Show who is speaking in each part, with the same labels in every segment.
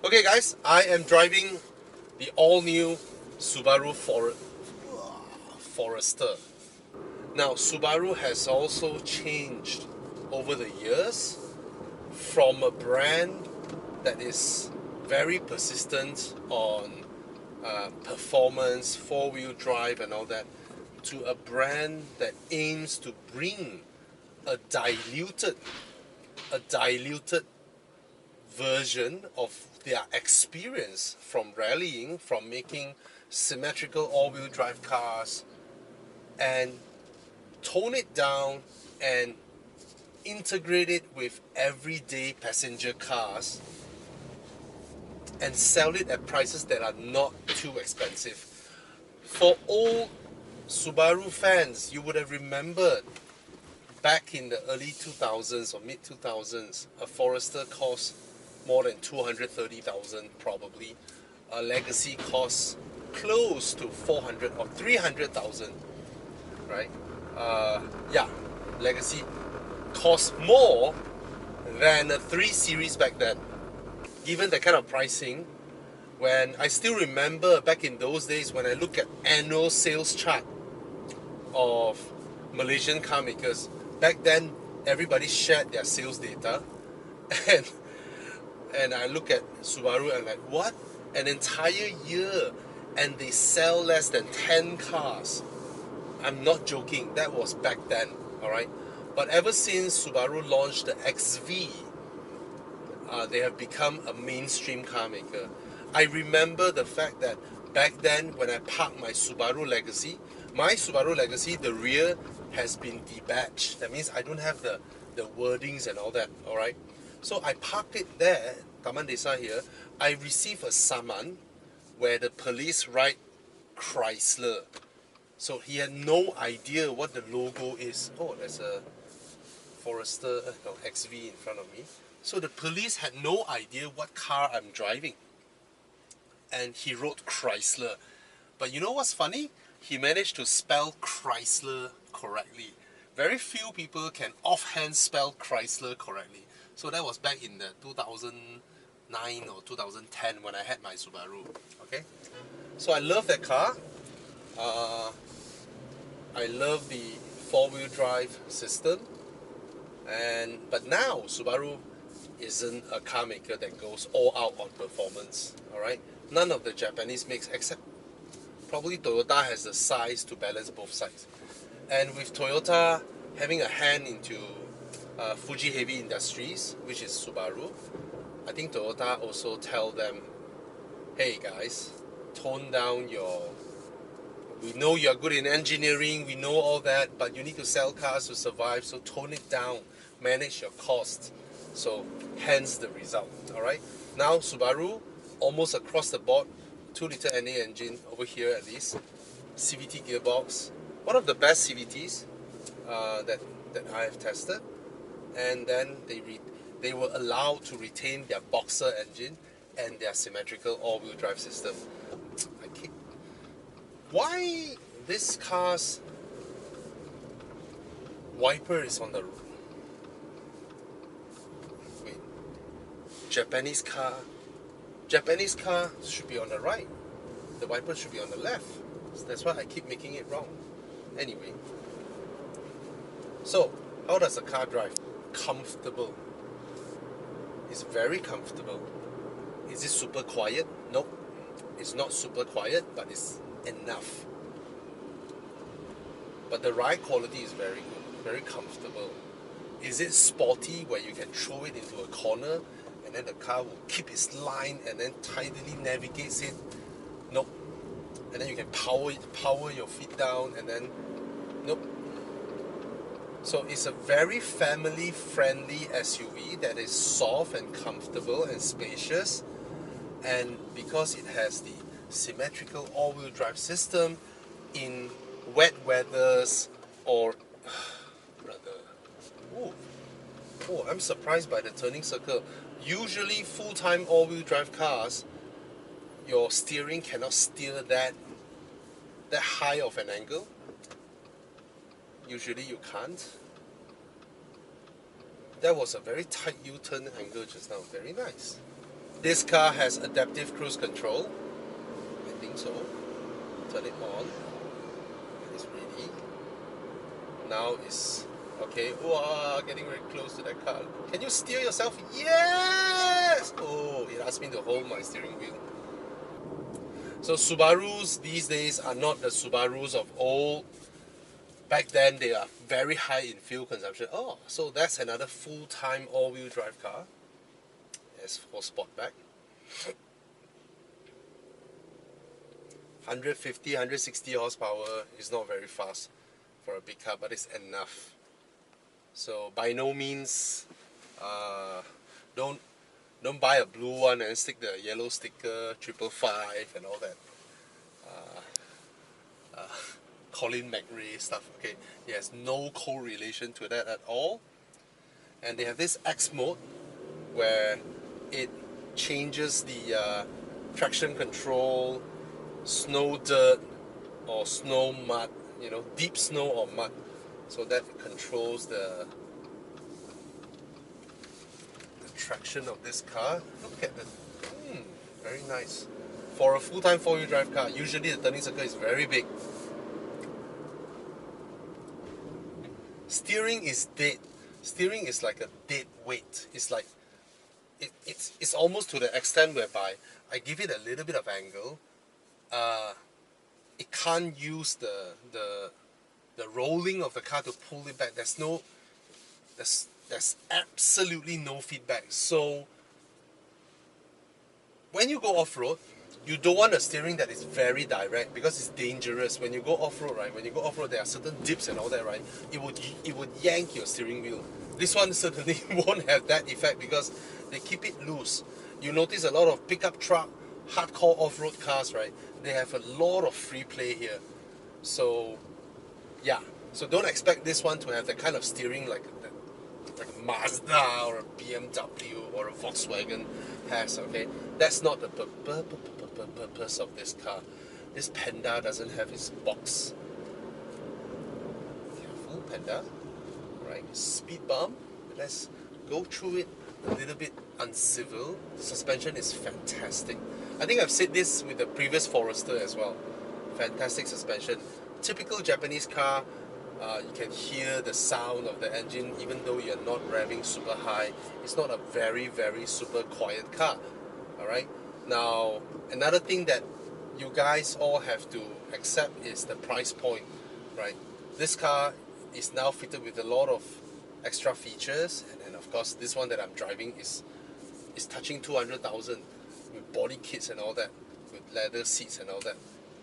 Speaker 1: Okay guys, I am driving the all-new Subaru Forester. Now Subaru has also changed over the years from a brand that is very persistent on performance, four-wheel drive and all that, to a brand that aims to bring a diluted version of their experience from rallying, from making symmetrical all-wheel drive cars, and tone it down and integrate it with everyday passenger cars and sell it at prices that are not too expensive. For old Subaru fans, you would have remembered back in the early 2000s or mid 2000s, a Forester cost more than 230,000 probably. A Legacy costs close to 400 or 300,000, right? Yeah, Legacy costs more than a 3 Series back then. Given that kind of pricing, when I still remember back in those days when I look at annual sales chart of Malaysian car makers, back then everybody shared their sales data, and I look at Subaru and I'm like, what? An entire year and they sell less than 10 cars. I'm not joking, that was back then, alright? But ever since Subaru launched the XV, they have become a mainstream car maker. I remember the fact that back then when I parked my Subaru Legacy, the rear has been debadged. That means I don't have the wordings and all that, alright? So I parked it there, Taman Desa here. I received a summon where the police write Chrysler. So he had no idea what the logo is. Oh, there's a Forester, no, XV in front of me. So the police had no idea what car I'm driving. And he wrote Chrysler. But you know what's funny? He managed to spell Chrysler correctly. Very few people can offhand spell Chrysler correctly. So that was back in the 2009 or 2010 when I had my Subaru. Okay, so I love that car. I love the four-wheel drive system. But now Subaru isn't a car maker that goes all out on performance. Alright? None of the Japanese makes, except probably Toyota, has the size to balance both sides. And with Toyota having a hand into Fuji Heavy Industries, which is Subaru, I think Toyota also tell them, hey guys, tone down your... We know you're good in engineering, we know all that, but you need to sell cars to survive, so tone it down, manage your costs. So hence the result, alright? Now Subaru, almost across the board, 2-litre NA engine over here at least, CVT gearbox, one of the best CVTs that I have tested, and then they were allowed to retain their boxer engine and their symmetrical all-wheel drive system. Why this car's wiper is on the... Wait, Japanese car should be on the right. The wiper should be on the left. That's why I keep making it wrong. Anyway, so how does the car drive? Comfortable. It's very comfortable. Is it super quiet? Nope. It's not super quiet, but it's enough. But the ride quality is very good, very comfortable. Is it sporty where you can throw it into a corner and then the car will keep its line and then tidily navigates it? Nope. And then you can power your feet down and then nope. So it's a very family-friendly SUV that is soft and comfortable and spacious, and because it has the symmetrical all-wheel drive system in wet weathers or oh, I'm surprised by the turning circle. Usually full-time all-wheel drive cars, your steering cannot steer that high of an angle. Usually you can't. That was a very tight U-turn angle just now, very nice. This car has adaptive cruise control. I think so. Turn it on. It's ready. Now it's okay. Wow, getting very close to that car. Can you steer yourself? Yes! Oh, it asked me to hold my steering wheel. So Subarus these days are not the Subarus of old. Back then they are very high in fuel consumption. Oh, so that's another full-time all-wheel drive car. As for Sportback. 150, 160 horsepower is not very fast for a big car, but it's enough. So by no means, don't don't buy a blue one and stick the yellow sticker 555 and all that. Colin McRae stuff. Okay, it has no correlation to that at all. And they have this X mode where it changes the traction control, snow dirt or snow mud, deep snow or mud. So that controls the traction of this car. Look at that. Very nice. For a full-time four-wheel drive car, usually the turning circle is very big. Steering is dead. Steering is like a dead weight. It's like it's almost to the extent whereby I give it a little bit of angle. It can't use the rolling of the car to pull it back. There's absolutely no feedback. So when you go off-road, you don't want a steering that is very direct because it's dangerous. When you go off-road, right? When you go off-road, there are certain dips and all that, right? It would yank your steering wheel. This one certainly won't have that effect because they keep it loose. You notice a lot of pickup truck, hardcore off-road cars, right? They have a lot of free play here. So, yeah. So don't expect this one to have that kind of steering like a Mazda or a BMW or a Volkswagen has, okay? That's not the purpose of this car. This Panda doesn't have its box. Careful, Panda. Right, speed bump. Let's go through it a little bit uncivil. The suspension is fantastic. I think I've said this with the previous Forester as well. Fantastic suspension. Typical Japanese car. You can hear the sound of the engine even though you're not revving super high. It's not a very, very super quiet car. Alright? Now, another thing that you guys all have to accept is the price point. Right? This car is now fitted with a lot of extra features, and then of course this one that I'm driving is touching 200,000 with body kits and all that, with leather seats and all that.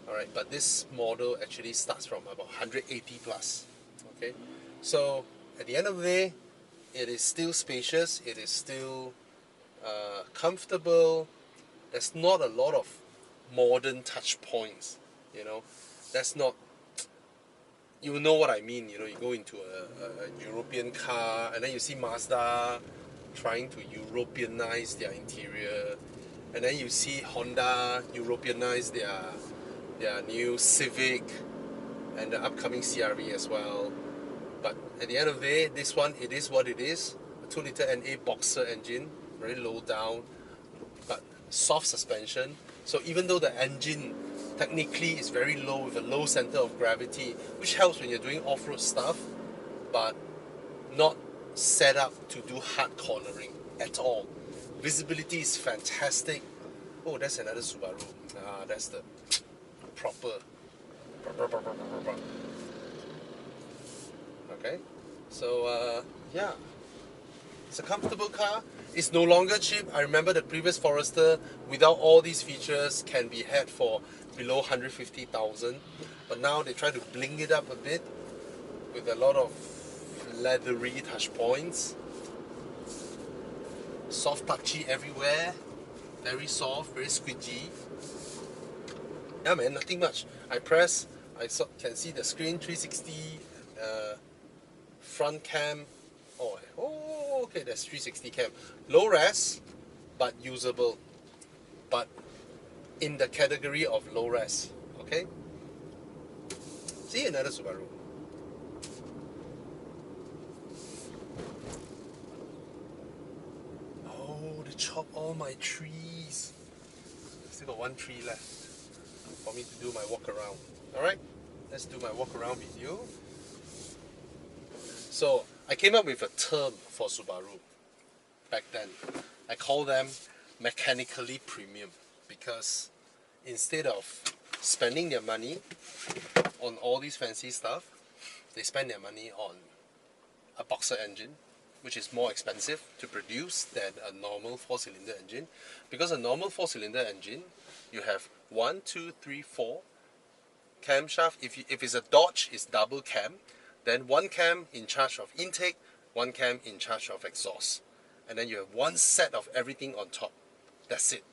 Speaker 1: Alright, but this model actually starts from about 180 plus. Okay, so at the end of the day, it is still spacious, it is still comfortable. There's not a lot of modern touch points, that's not, you know what I mean. You go into a European car and then you see Mazda trying to Europeanize their interior, and then you see Honda Europeanize their new Civic and the upcoming CR-V as well. But at the end of the day, this one, it is what it is. A 2-liter NA boxer engine, very low down, but soft suspension. So even though the engine technically is very low with a low center of gravity, which helps when you're doing off-road stuff, but not set up to do hard cornering at all. Visibility is fantastic. Oh, that's another Subaru. That's the proper. Okay, so yeah, it's a comfortable car. It's no longer cheap. I remember the previous Forester without all these features can be had for below 150,000, but now they try to bling it up a bit with a lot of leathery touch points, soft touchy everywhere, very soft, very squidgy. Yeah man, nothing much. I press, can see the screen 360, front cam. Oh, okay, that's 360 cam. Low res, but usable. But in the category of low res. Okay. See, another Subaru. Oh, the chop all my trees. Still got one tree left for me to do my walk around. Alright, let's do my walk around video. So I came up with a term for Subaru back then. I call them mechanically premium, because instead of spending their money on all these fancy stuff, they spend their money on a boxer engine, which is more expensive to produce than a normal 4-cylinder engine. Because a normal 4-cylinder engine, you have 1, 2, 3, 4 camshaft. If it's a Dodge, it's double cam. Then one cam in charge of intake, one cam in charge of exhaust. And then you have one set of everything on top. That's it.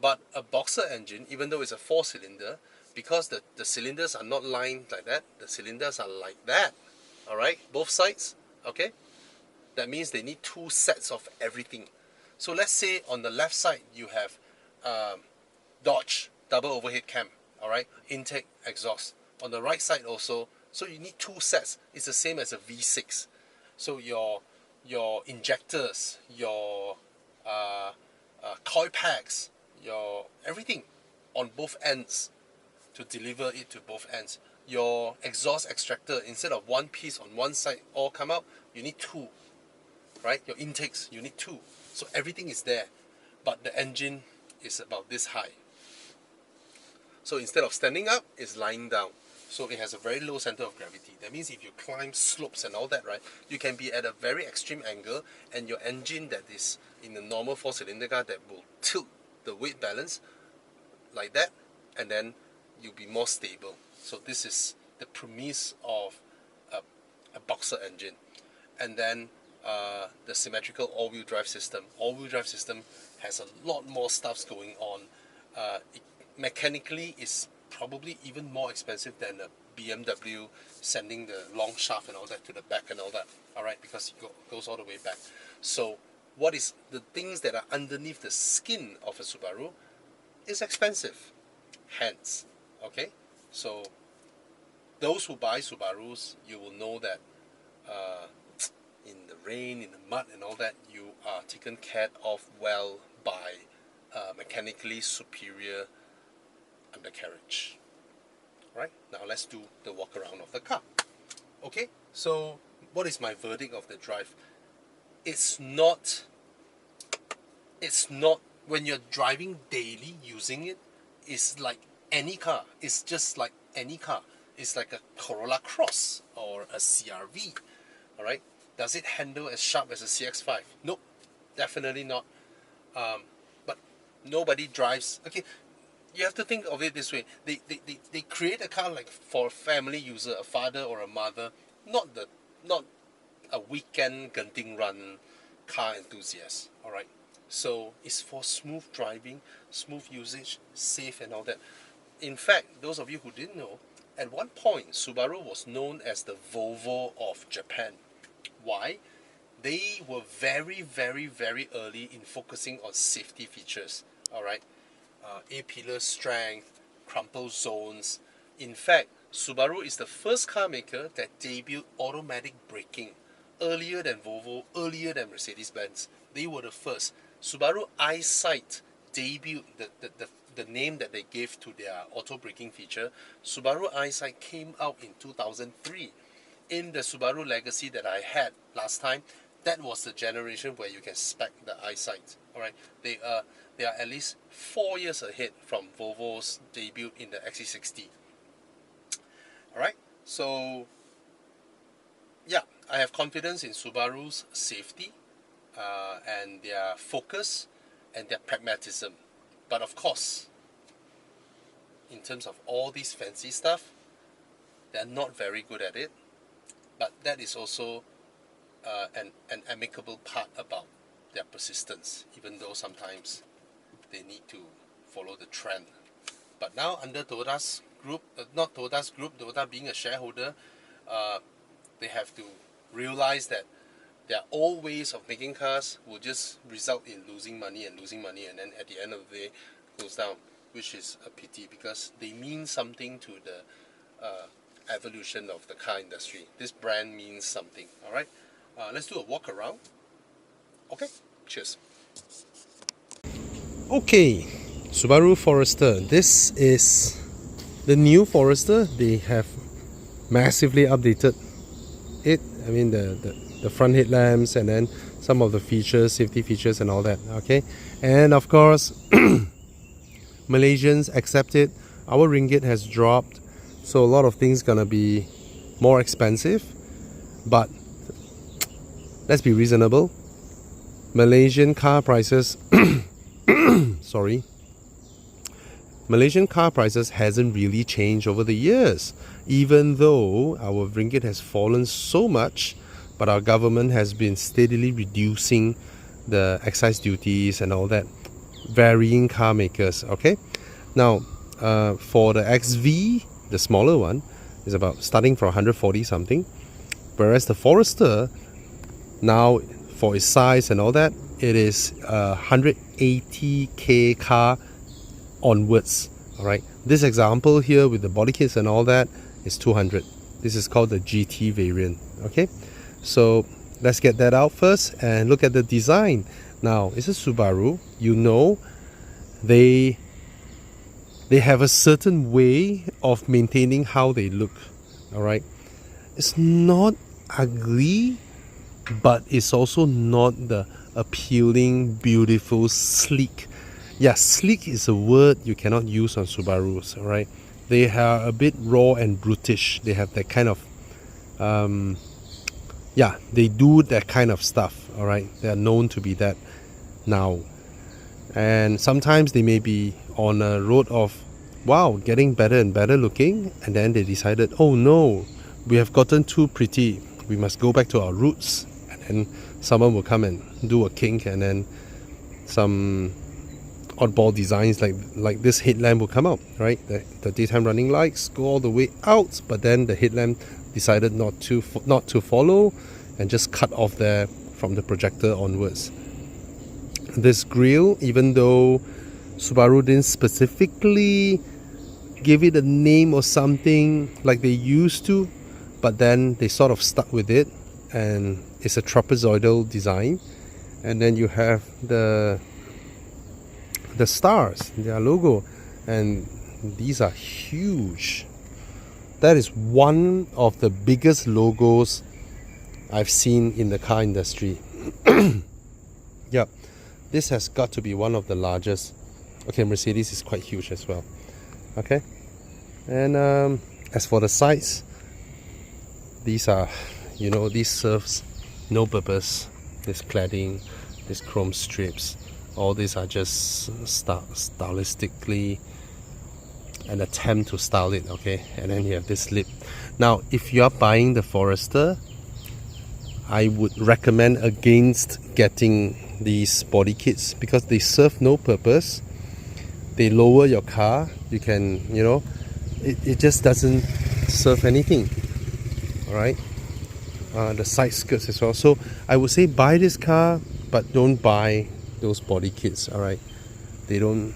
Speaker 1: But a boxer engine, even though it's a 4-cylinder, because the cylinders are not lined like that, the cylinders are like that. Alright, both sides, okay? That means they need two sets of everything. So let's say on the left side you have Dodge double overhead cam, alright, intake, exhaust. On the right side also, so you need two sets. It's the same as a V6. So your injectors, your coil packs, your everything on both ends to deliver it to both ends. Your exhaust extractor, instead of one piece on one side all come out, you need two, right? Your intakes, you need two. So everything is there, but the engine is about this high. So instead of standing up, it's lying down. So it has a very low center of gravity. That means if you climb slopes and all that, right, you can be at a very extreme angle, and your engine that is in a normal 4-cylinder car that will tilt the weight balance like that, and then you'll be more stable. So this is the premise of a boxer engine. And then the symmetrical all-wheel drive system. All-wheel drive system has a lot more stuffs going on. It mechanically is probably even more expensive than a BMW sending the long shaft and all that to the back and all that. Alright, because it goes all the way back. So what is the things that are underneath the skin of a Subaru is expensive. Hence, okay? So those who buy Subarus, you will know that in the rain, in the mud and all that, you are taken care of well by mechanically superior undercarriage. Right? Now let's do the walk around of the car. Okay, so what is my verdict of the drive? It's not, when you're driving daily using it, it's like any car. It's just like any car. It's like a Corolla Cross or a CR-V. Alright? Does it handle as sharp as a CX-5? Nope, definitely not. But nobody drives. Okay, you have to think of it this way. They create a car like for a family user, a father or a mother, not a weekend Genting run car enthusiast. Alright? So it's for smooth driving, smooth usage, safe and all that. In fact, those of you who didn't know, at one point Subaru was known as the Volvo of Japan. Why? They were very, very, very early in focusing on safety features. Alright? A-pillar strength, crumple zones. In fact, Subaru is the first car maker that debuted automatic braking earlier than Volvo, earlier than Mercedes-Benz. They were the first. Subaru EyeSight debuted, the name that they gave to their auto braking feature. Subaru EyeSight came out in 2003. In the Subaru Legacy that I had last time, that was the generation where you can spec the EyeSight. Alright, they are at least 4 years ahead from Volvo's debut in the XC60. Alright, so yeah, I have confidence in Subaru's safety and their focus and their pragmatism. But of course, in terms of all these fancy stuff, they're not very good at it. But that is also an amicable part about their persistence, even though sometimes they need to follow the trend. But now under Toyota's group, not Toyota's group, Toyota being a shareholder, they have to realize that their old ways of making cars will just result in losing money, and then at the end of the day goes down, which is a pity because they mean something to the evolution of the car industry. This brand means something. Alright, let's do a walk around. Okay, cheers. Okay, Subaru Forester. This is the new Forester. They have massively updated it. I mean the front headlamps, and then some of the features, safety features and all that. Okay, and of course Malaysians accept it. Our ringgit has dropped, so a lot of things gonna be more expensive, but let's be reasonable. Malaysian car prices sorry, Malaysian car prices hasn't really changed over the years, even though our ringgit has fallen so much, but our government has been steadily reducing the excise duties and all that. Varying car makers. Okay, now for the XV, the smaller one, is about starting from 140 something, whereas the Forester now, for its size and all that, it is 180k car onwards. All right, this example here with the body kits and all that is 200. This is called the GT variant. Okay, so let's get that out first and look at the design. Now, it's a Subaru. You know, they have a certain way of maintaining how they look. All right, it's not ugly, but it's also not the appealing, beautiful, sleek. Yeah, sleek is a word you cannot use on Subarus, alright? They are a bit raw and brutish. They have that kind of yeah, they do that kind of stuff, alright? They are known to be that now. And sometimes they may be on a road of, wow, getting better and better looking, and then they decided, oh no, we have gotten too pretty, we must go back to our roots. And then someone will come and do a kink, and then some oddball designs like this headlamp will come out, right? The daytime running lights go all the way out, but then the headlamp decided not to follow and just cut off there from the projector onwards. This grille, even though Subaru didn't specifically give it a name or something like they used to, but then they sort of stuck with it, and it's a trapezoidal design. And then you have the stars, their logo, and these are huge. That is one of the biggest logos I've seen in the car industry. Yep, this has got to be one of the largest. Okay, Mercedes is quite huge as well. Okay, and as for the sides, these are, you know, these serves no purpose. This cladding, these chrome strips, all these are just stylistically an attempt to style it. Okay, and then you have this lip. Now, if you are buying the Forester, I would recommend against getting these body kits because they serve no purpose. They lower your car. You can, you know, it just doesn't serve anything. Alright, the side skirts as well. So I would say buy this car, but don't buy those body kits. Alright, they don't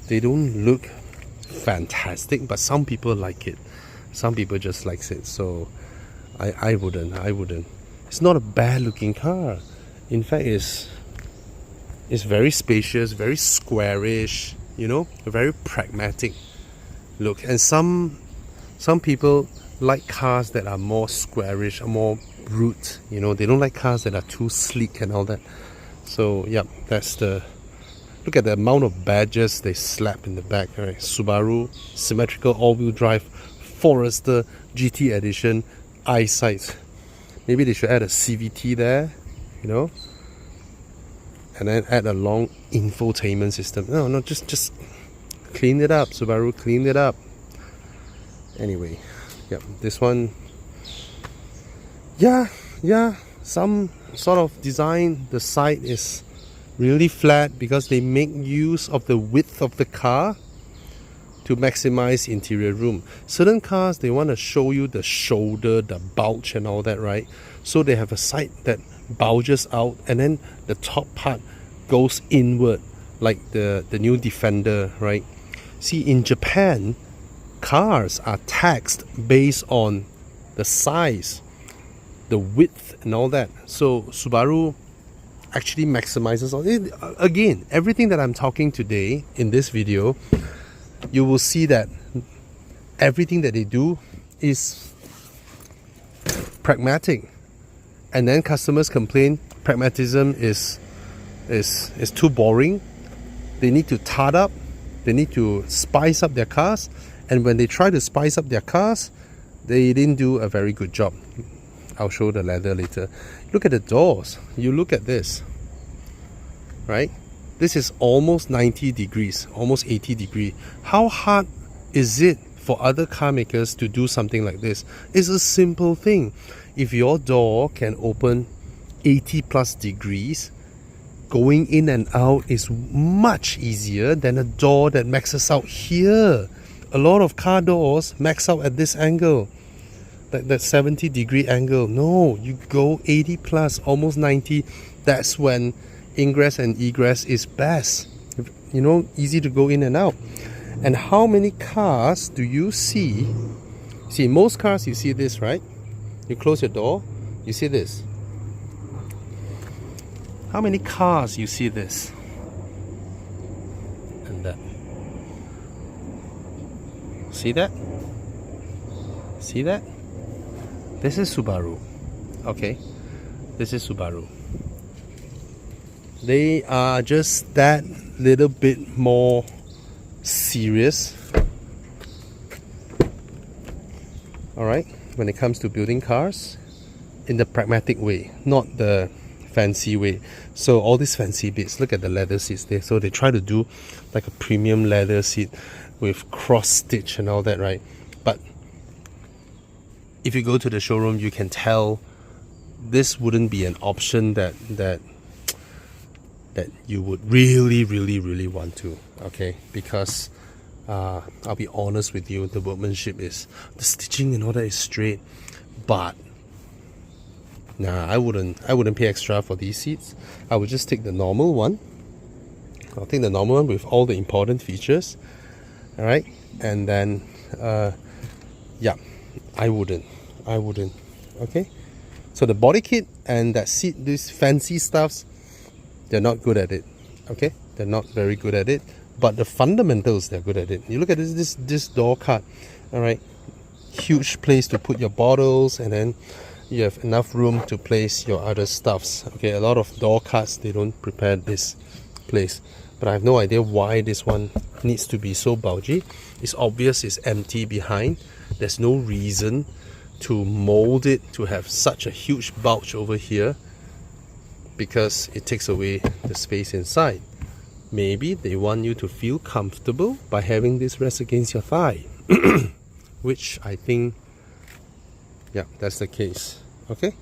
Speaker 1: look fantastic, but some people like it. Some people just likes it. So I wouldn't. It's not a bad looking car. In fact, it's very spacious, very squarish, you know, a very pragmatic look. And some people like cars that are more squarish, more brute, you know. They don't like cars that are too sleek and all that. So yeah, that's the look at the amount of badges they slap in the back. Right? Subaru symmetrical all-wheel drive Forester GT edition eyesight. Maybe they should add a CVT there, you know, and then add a long infotainment system. No, just clean it up, Subaru, clean it up. Anyway, yep, this one, yeah, some sort of design. The side is really flat because they make use of the width of the car to maximize interior room. Certain cars, they want to show you the shoulder, the bulge and all that, right? So they have a side that bulges out, and then the top part goes inward, like the new Defender, right? See, in Japan, cars are taxed based on the size, the width and all that. So Subaru actually maximizes on it. Again, everything that I'm talking today in this video, you will see that everything that they do is pragmatic, and then customers complain pragmatism is too boring. They need to tart up, they need to spice up their cars, and when they try to spice up their cars, they didn't do a very good job. I'll show the leather later. Look at the doors. You look at this, right? This is almost 90 degrees, almost 80 degrees. How hard is it for other car makers to do something like this? It's a simple thing. If your door can open 80 plus degrees, going in and out is much easier than a door that maxes out here. A lot of car doors max out at this angle, that 70 degree angle. No, you go 80 plus, almost 90. That's when ingress and egress is best. You know, easy to go in and out. And how many cars do you see? See, most cars you see this, right? You close your door, you see this. How many cars you see this? And that. See that? See that? This is Subaru. Okay, this is Subaru. They are just that little bit more serious, alright, when it comes to building cars in the pragmatic way, not the fancy way. So all these fancy bits, look at the leather seats there. So they try to do like a premium leather seat with cross stitch and all that, right? But if you go to the showroom, you can tell this wouldn't be an option that you would really want to, okay? Because I'll be honest with you, the workmanship is, the stitching and all that is straight, but nah, I wouldn't pay extra for these seats. I would just take the normal one. I'll take the normal one with all the important features, all right? And then yeah, I wouldn't, okay? So the body kit and that seat, these fancy stuffs, they're not good at it, okay? They're not very good at it, but the fundamentals, they're good at it. You look at this door cut, all right? Huge place to put your bottles, and then you have enough room to place your other stuffs. Okay, a lot of door cuts, they don't prepare this place, but I have no idea why this one needs to be so bulgy. It's obvious it's empty behind. There's no reason to mold it to have such a huge bulge over here, because it takes away the space inside. Maybe they want you to feel comfortable by having this rest against your thigh, which I think, yeah, that's the case. Okay.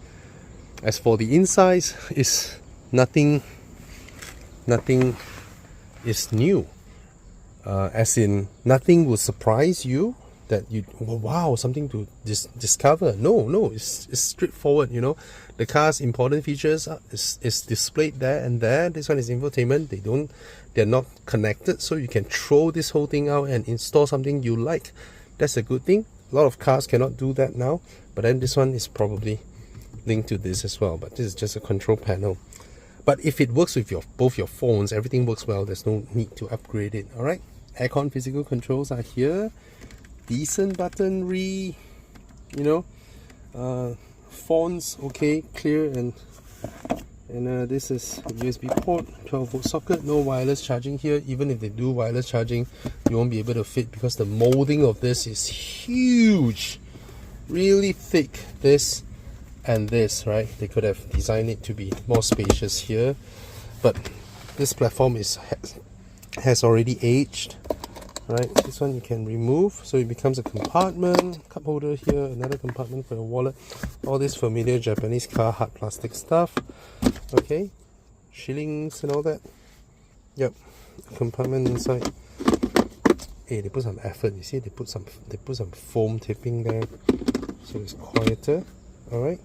Speaker 1: As for the insides, is nothing is new. As in, nothing will surprise you that you, wow, something to discover. No, it's straightforward. You know, the car's important features is displayed there and there. This one is infotainment. They're not connected, so you can throw this whole thing out and install something you like. That's a good thing. A lot of cars cannot do that now, but then this one is probably linked to this as well. But this is just a control panel. But if it works with both your phones, everything works well, there's no need to upgrade it. All right, aircon physical controls are here. Decent buttonry, you know, fonts okay, clear, and this is a USB port, 12 volt socket, no wireless charging here. Even if they do wireless charging, you won't be able to fit because the molding of this is huge, really thick, this and this, right? They could have designed it to be more spacious here, but this platform has already aged. Right, this one you can remove, so it becomes a compartment, cup holder here, another compartment for your wallet, all this familiar Japanese car hard plastic stuff. Okay, shillings and all that. Yep, compartment inside. Hey, they put some effort. You see, they put some foam tipping there, so it's quieter. All right.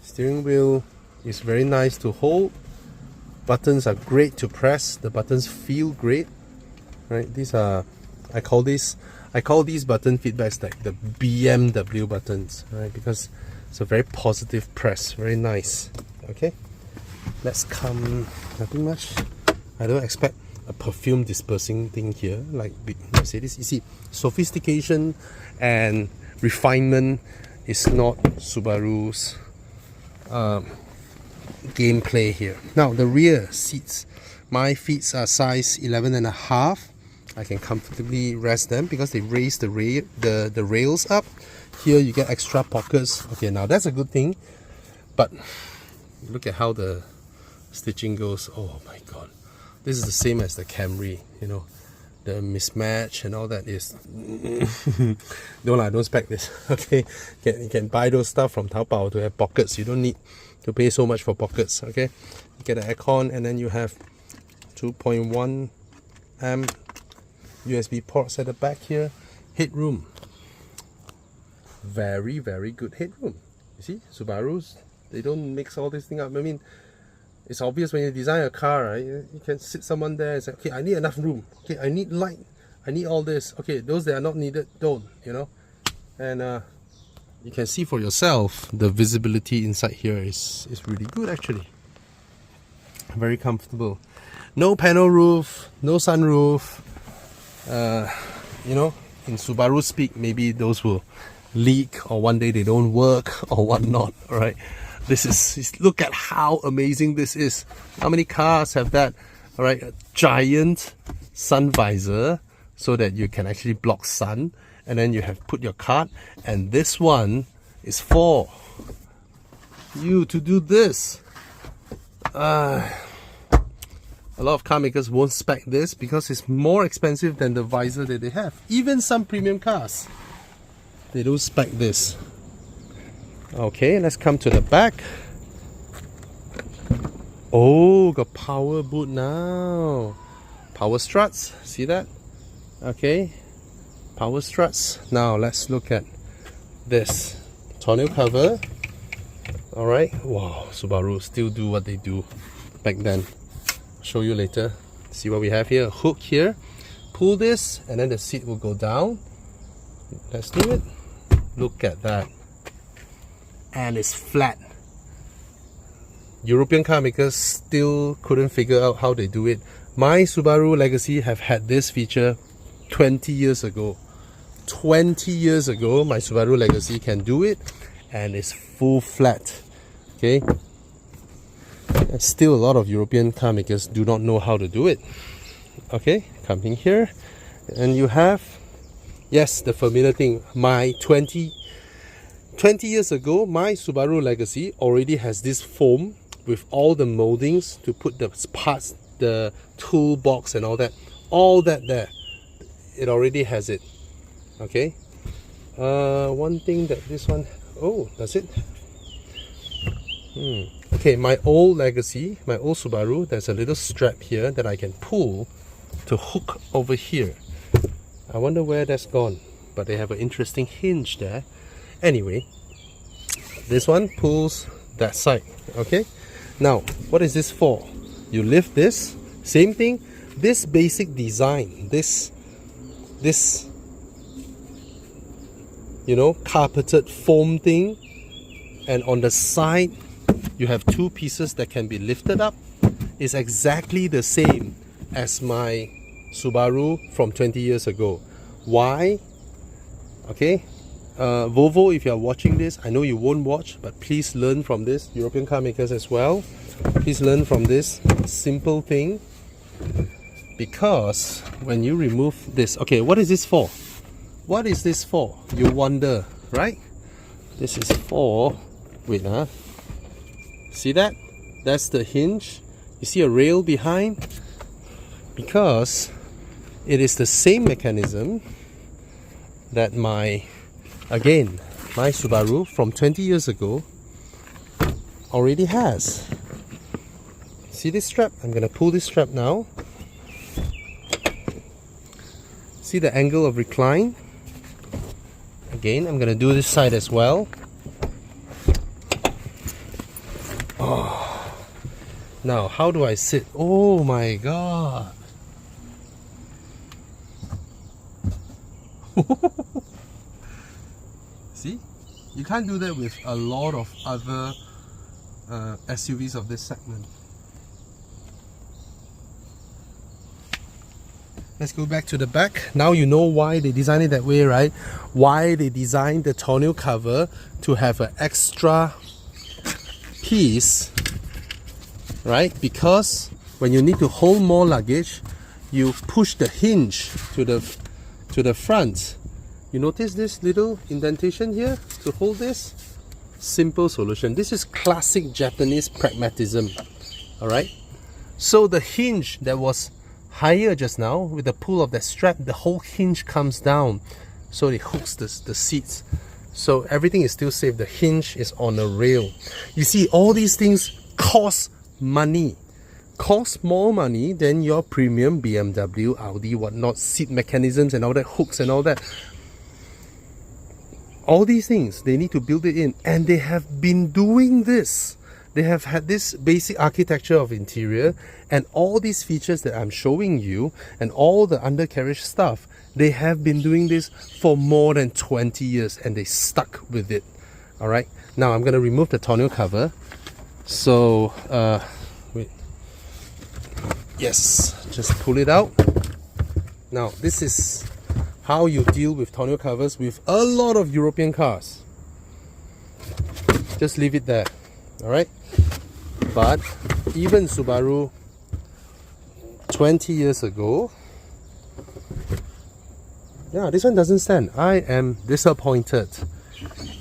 Speaker 1: Steering wheel is very nice to hold. Buttons are great to press. The buttons feel great. Right, these are, I call these button feedbacks like the BMW buttons, right? Because it's a very positive press, very nice. Okay, Let's come, nothing much. I don't expect a perfume dispersing thing here. Like, I say this, you see, sophistication and refinement is not Subaru's gameplay here. Now, the rear seats. My feet are size 11.5. I can comfortably rest them because they raise the rails up. Here you get extra pockets. Okay, now that's a good thing. But look at how the stitching goes. Oh my god. This is the same as the Camry, you know. The mismatch and all that is... don't spec this. Okay, you can buy those stuff from Taobao to have pockets. You don't need to pay so much for pockets. Okay, you get an aircon and then you have 2.1 amp USB ports at the back here. Headroom, very good headroom. You see, Subarus, they don't mix all this thing up. I mean, it's obvious when you design a car, right? You can sit someone there and say, okay, I need enough room. Okay, I need light. I need all this. Okay, those that are not needed, don't, you know. And you can see for yourself, the visibility inside here is really good actually. Very comfortable. No panel roof, no sunroof. You know, in Subaru speak, maybe those will leak or one day they don't work or whatnot. All right, this is look at how amazing this is. How many cars have that? All right, a giant sun visor so that you can actually block sun, and then you have put your card, and this one is for you to do this. A lot of car makers won't spec this because it's more expensive than the visor that they have. Even some premium cars, they don't spec this. Okay, let's come to the back. Oh, got power boot now. Power struts, see that? Okay, power struts. Now let's look at this tonneau cover. Alright, wow, Subaru still do what they do back then. Show you later. See what we have here. A hook here. Pull this and then the seat will go down. Let's do it. Look at that. And it's flat. European car makers still couldn't figure out how they do it. My Subaru Legacy have had this feature 20 years ago. 20 years ago, my Subaru Legacy can do it, and it's full flat. Okay. And still a lot of European car makers do not know how to do it. Okay, coming here, and you have, yes, the familiar thing. My 20 years ago, my Subaru Legacy already has this foam with all the moldings to put the parts, the toolbox and all that there. It already has it. Okay. One thing that this one, oh, does it? Okay, my old Legacy, my old Subaru, there's a little strap here that I can pull to hook over here. I wonder where that's gone, but they have an interesting hinge there. Anyway, this one pulls that side. Okay, now what is this for? You lift this, same thing. This basic design, this you know, carpeted foam thing, and on the side you have two pieces that can be lifted up, is exactly the same as my Subaru from 20 years ago. Why? Okay, Volvo, if you are watching this, I know you won't watch, but please learn from this. European car makers as well, please learn from this simple thing, because when you remove this, okay, what is this for? What is this for? You wonder, right? This is for, wait, see that? That's the hinge. You see a rail behind? Because it is the same mechanism that my Subaru from 20 years ago already has. See this strap? I'm gonna pull this strap now. See the angle of recline? Again, I'm gonna do this side as well. Oh. Now, how do I sit? Oh my god! See? You can't do that with a lot of other SUVs of this segment. Let's go back to the back. Now you know why they designed it that way, right? Why they designed the tonneau cover to have an extra piece, right? Because when you need to hold more luggage, you push the hinge to the front. You notice this little indentation here to hold this? Simple solution. This is classic Japanese pragmatism. Alright? So the hinge that was higher just now, with the pull of that strap, the whole hinge comes down. So it hooks the seats. So everything is still safe. The hinge is on a rail. You see, all these things cost money. Cost more money than your premium BMW, Audi, whatnot, seat mechanisms and all that, hooks and all that. All these things, they need to build it in. And they have been doing this. They have had this basic architecture of interior and all these features that I'm showing you and all the undercarriage stuff. They have been doing this for more than 20 years and they stuck with it. Alright, now I'm going to remove the tonneau cover. So, wait. Yes, just pull it out. Now, this is how you deal with tonneau covers with a lot of European cars. Just leave it there. Alright, but even Subaru 20 years ago, yeah, this one doesn't stand. I am disappointed.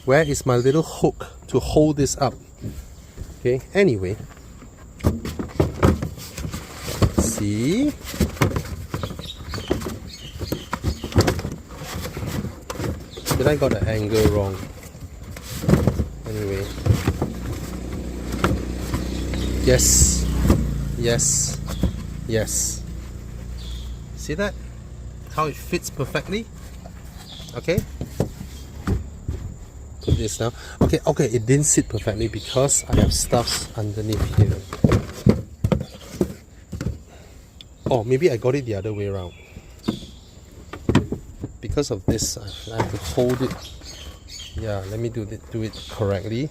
Speaker 1: Where is my little hook to hold this up? Okay, anyway, see, did I got the angle wrong? Anyway, yes, yes, yes. See that? How it fits perfectly? Okay. Put this now. Okay, it didn't sit perfectly because I have stuffs underneath here. Oh, maybe I got it the other way around. Because of this, I have to hold it. Yeah, let me do it correctly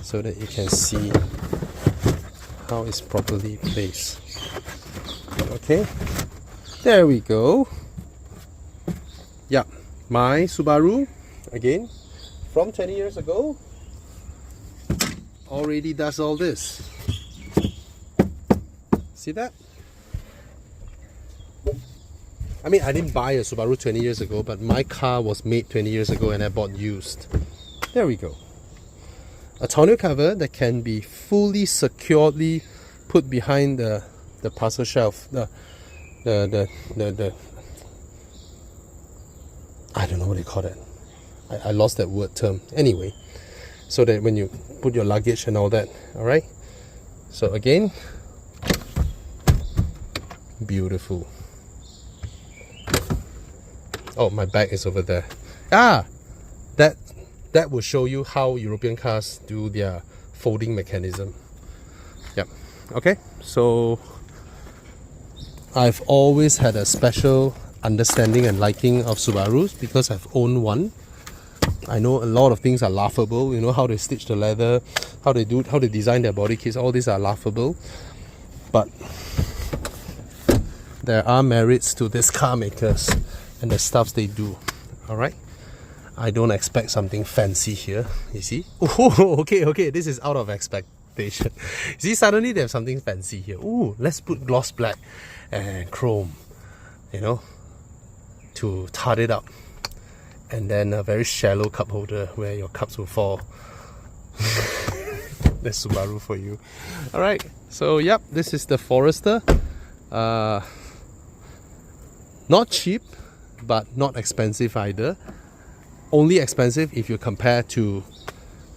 Speaker 1: so that you can see how it's properly placed. Okay, there we go. Yeah, my Subaru, again, from 20 years ago, already does all this. See that? I mean, I didn't buy a Subaru 20 years ago, but my car was made 20 years ago and I bought used. There we go. A tonneau cover that can be fully securely put behind the parcel shelf, the I don't know what they call it. I lost that word term. Anyway, so that when you put your luggage and all that, alright? So again, beautiful. Oh, my bag is over there. Ah, that will show you how European cars do their folding mechanism. Yep. Okay, so I've always had a special understanding and liking of Subarus because I've owned one. I know a lot of things are laughable. You know how they stitch the leather, how they design their body kits. All these are laughable, but there are merits to these car makers and the stuffs they do. All right, I don't expect something fancy here. You see? Oh, okay. This is out of expectation. See, suddenly they have something fancy here. Ooh, let's put gloss black and chrome. You know, to tart it up. And then a very shallow cup holder where your cups will fall. That's Subaru for you. Alright, so yep, this is the Forester. Not cheap, but not expensive either. Only expensive if you compare to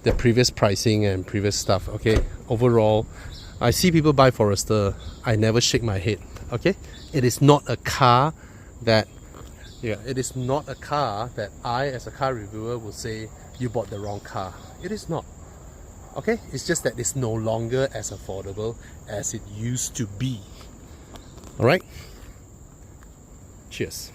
Speaker 1: the previous pricing and previous stuff. Okay, overall, I see people buy Forester. I never shake my head. Okay, it is not a car that it is not a car that I, as a car reviewer, would say you bought the wrong car. It is not. Okay? It's just that it's no longer as affordable as it used to be. Alright? Cheers.